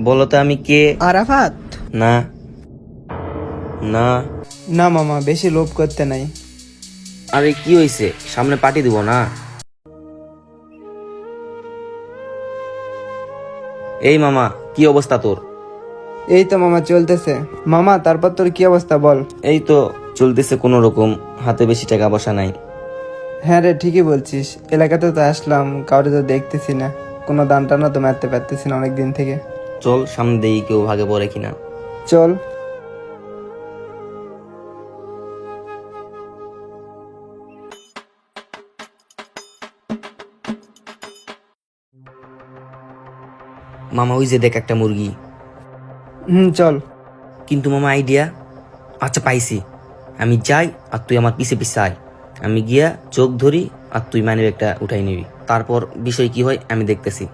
বলো তো আমি কে? আরাফাত? না না। না মামা, বেশি লোভ করতে নাই। আরে কি হয়েছে? সামনে পার্টি দিব না? এই মামা, কি অবস্থা তোর? এই তো মামা চলতেছে। মামা তারপর তোর কি অবস্থা বল? এই তো চলতেছে কোনো রকম, হাতে বেশি টাকা পয়সা নাই। হ্যাঁ রে, ঠিকই বলছিস। এলাকাতে তো আসলাম, কাউরে তো দেখতেছি না, কোনো দান টানা তো মারতে পারতেছি না অনেক দিন থেকে। চল সামনে দেখি কেউ ভাগে পড়ে কিনা। চল। মামা ওই যে দেখ একটা মুরগি। চল। কিন্তু মামা আইডিয়া। আচ্ছা পাইছি, আমি যাই আর তুই আমার পিছে পিছে আয়। আমি গিয়া চোখ ধরি আর তুই মানি একটা উঠাই নিবি, তারপর বিষয় কি হয় আমি দেখতেছি।